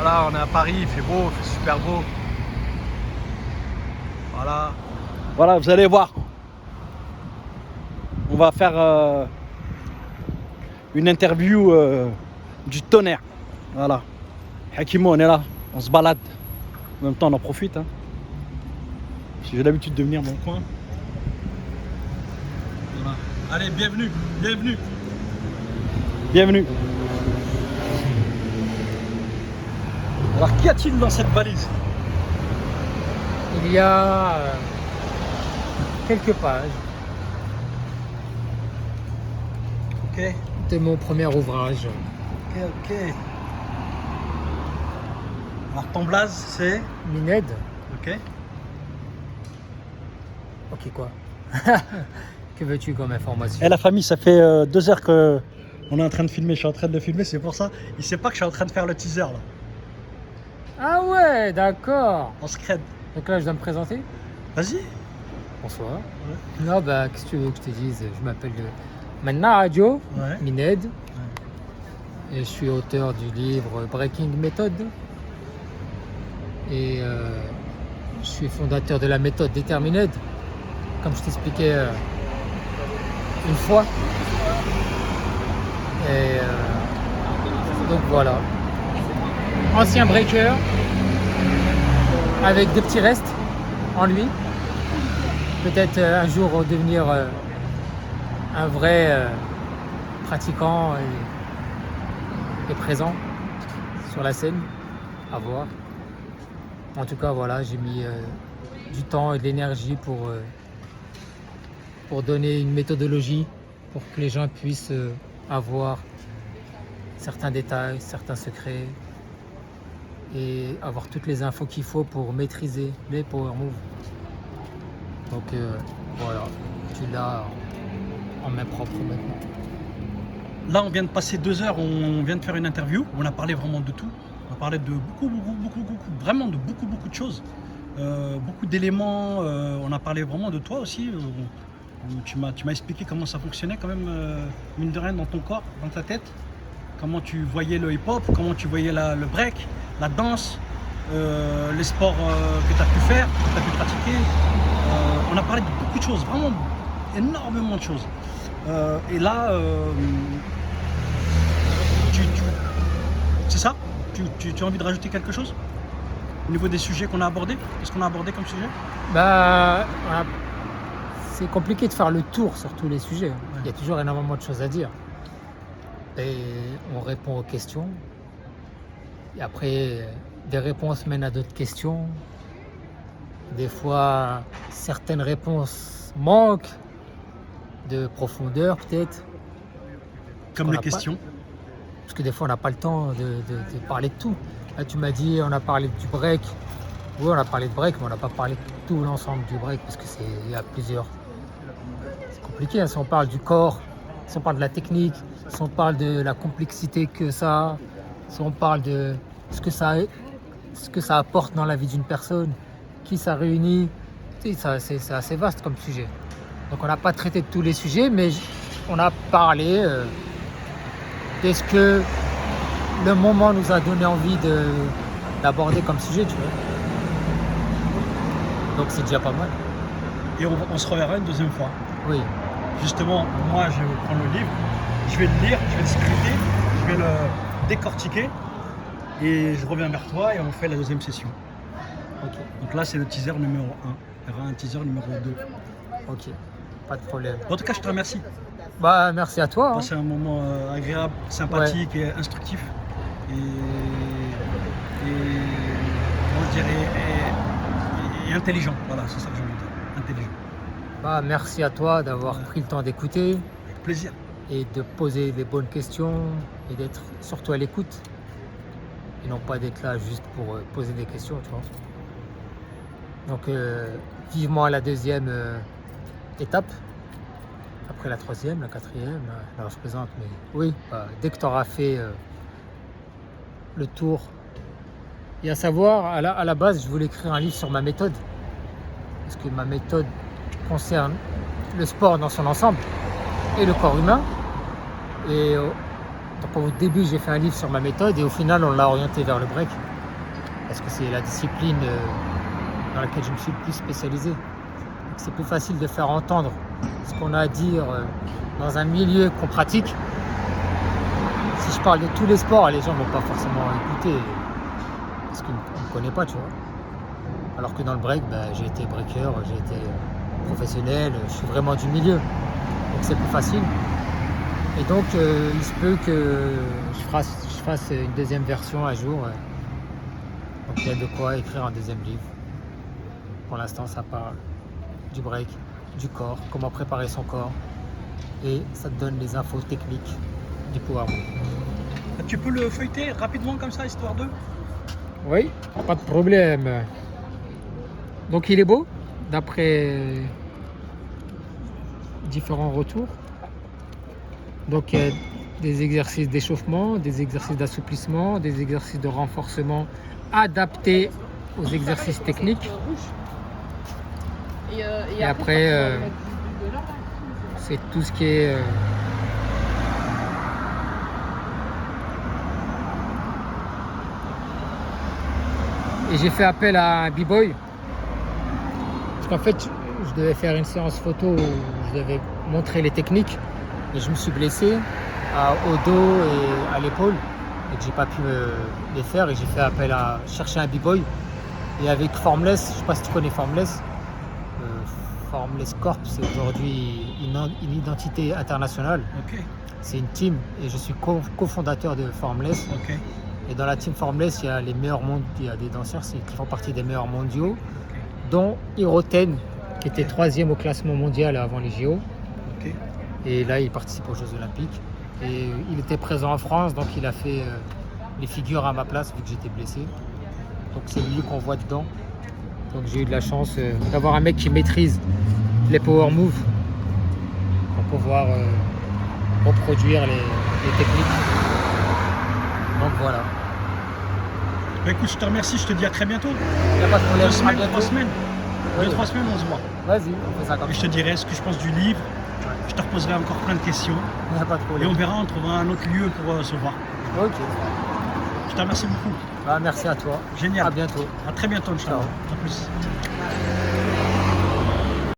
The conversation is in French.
Voilà, on est à Paris, il fait beau, il fait super beau. Voilà. Voilà, vous allez voir. On va faire une interview du tonnerre. Voilà. Hakimo, on est là, on se balade. En même temps, on en profite. Hein. J'ai l'habitude de venir dans le coin. Voilà. Allez, bienvenue, bienvenue. Bienvenue. Alors, qu'y a-t-il dans cette valise? Il y a quelques pages Ok, de mon premier ouvrage. ok. Alors, ton blaze, c'est? Mined. Ok. Ok, quoi? Que veux-tu comme information? Et la famille, ça fait 2 heures que on est en train de filmer. Je suis en train de le filmer, c'est pour ça. Il sait pas que je suis en train de faire le teaser là. Ah ouais, d'accord. En scred. Donc là, je dois me présenter. Vas-y. Bonsoir. Ouais. Non, bah, qu'est-ce que tu veux que je te dise? Je m'appelle maintenant Radio, Ouais. Mined. Et je suis auteur du livre Breaking Method. Et je suis fondateur de la méthode Determined, comme je t'expliquais une fois. Et donc voilà. Ancien breaker, avec des petits restes en lui. Peut-être un jour devenir un vrai pratiquant et présent sur la scène, à voir. En tout cas, voilà, j'ai mis du temps et de l'énergie pour donner une méthodologie pour que les gens puissent avoir certains détails, certains secrets et avoir toutes les infos qu'il faut pour maîtriser les power moves. Donc voilà, tu l'as en main propre maintenant. Là, on vient de passer 2 heures. On vient de faire une interview. Où on a parlé vraiment de tout. On a parlé de beaucoup, vraiment de beaucoup de choses. Beaucoup d'éléments. On a parlé vraiment de toi aussi. Tu m'as expliqué comment ça fonctionnait quand même, mine de rien, dans ton corps, dans ta tête. Comment tu voyais le hip-hop, comment tu voyais le break, la danse, les sports que tu as pu faire, que tu as pu pratiquer. On a parlé de beaucoup de choses, vraiment énormément de choses. Et là, c'est ça? Tu as envie de rajouter quelque chose au niveau des sujets qu'on a abordés? Qu'est-ce qu'on a abordé comme sujet? Bah, voilà. C'est compliqué de faire le tour sur tous les sujets. Il y a toujours énormément de choses à dire. Et on répond aux questions. Et après, des réponses mènent à d'autres questions. Des fois, certaines réponses manquent de profondeur, peut-être. Comme les questions. Parce que des fois, on n'a pas le temps de parler de tout. Là, tu m'as dit, on a parlé du break. Oui, on a parlé de break, mais on n'a pas parlé de tout l'ensemble du break, parce qu'il y a plusieurs. C'est compliqué, hein, si on parle du corps, si on parle de la technique, si on parle de la complexité que ça a, si on parle de ce que ça apporte dans la vie d'une personne, qui ça réunit, tu sais, c'est assez vaste comme sujet. Donc on n'a pas traité de tous les sujets, mais on a parlé de ce que le moment nous a donné envie d'aborder comme sujet, tu vois. Donc c'est déjà pas mal. Et on se reverra une deuxième fois. Oui. Justement, moi je vais prendre le livre, je vais le lire, je vais le scruter, je vais le décortiquer et je reviens vers toi et on fait la deuxième session. Ok. Donc là c'est le teaser numéro 1, il y aura un teaser numéro 2. Ok, pas de problème. En tout cas je te remercie. Bah merci à toi. Passer un moment agréable, sympathique et instructif. Et comment je dirais, et intelligent. Voilà, c'est ça que j'ai envie de dire. Intelligent. Bah merci à toi d'avoir pris le temps d'écouter Avec plaisir. et de poser les bonnes questions et d'être surtout à l'écoute. Et non pas d'être là juste pour poser des questions, tu vois. Donc vivement à la deuxième étape. Après la troisième, la quatrième, là je présente, mais oui, dès que tu auras fait le tour. Et à savoir, à la base, je voulais écrire un livre sur ma méthode. Parce que ma méthode concerne le sport dans son ensemble et le corps humain. Et Donc au début, j'ai fait un livre sur ma méthode et au final, on l'a orienté vers le break. Parce que c'est la discipline dans laquelle je me suis le plus spécialisé. Donc c'est plus facile de faire entendre ce qu'on a à dire dans un milieu qu'on pratique. Si je parle de tous les sports, les gens ne vont pas forcément écouter parce qu'ils ne me connaissent pas, tu vois. Alors que dans le break, j'ai été breaker, j'ai été professionnel, je suis vraiment du milieu. Donc c'est plus facile. Et donc il se peut que je fasse une deuxième version un jour. Donc il y a de quoi écrire un deuxième livre. Pour l'instant, ça parle du break, du corps, comment préparer son corps. Et ça te donne les infos techniques du power move. Tu peux le feuilleter rapidement comme ça, histoire de... Oui, pas de problème. Donc il est beau, d'après différents retours. Donc il y a des exercices d'échauffement, des exercices d'assouplissement, des exercices de renforcement adaptés aux exercices techniques. Et après, c'est tout ce qui est et j'ai fait appel à un b-boy parce qu'en fait je devais faire une séance photo où je devais montrer les techniques et je me suis blessé au dos et à l'épaule et que j'ai pas pu les faire et j'ai fait appel à chercher un b-boy et avec Formless, je sais pas si tu connais Formless, Formless Corp, c'est aujourd'hui une identité internationale. Ok. C'est une team et je suis cofondateur de Formless. Ok. Et dans la team Formless, il y a les meilleurs mondes, il y a des danseurs qui font partie des meilleurs mondiaux, Ok. dont Hiroten, qui était 3e au classement mondial avant les JO. Ok. Et là, il participe aux Jeux Olympiques. Et il était présent en France, donc il a fait les figures à ma place vu que j'étais blessé. Donc c'est lui qu'on voit dedans. Donc j'ai eu de la chance d'avoir un mec qui maîtrise les power moves pour pouvoir reproduire les techniques. Donc voilà. Bah, écoute, je te remercie, je te dis à très bientôt. Il n'y a pas de problème. 2 semaines, À bientôt. 3 semaines. Oui. 2-3 semaines, on se voit. Vas-y, on fait ça comme Et je ça. te dirai ce que je pense du livre. Je te reposerai encore plein de questions. Il n'y a pas de Et problème. on verra, on trouvera un autre lieu pour se voir. Ok. Je te remercie beaucoup. Merci à toi. Génial. À bientôt. À très bientôt, Inch'Allah. Ciao. À plus.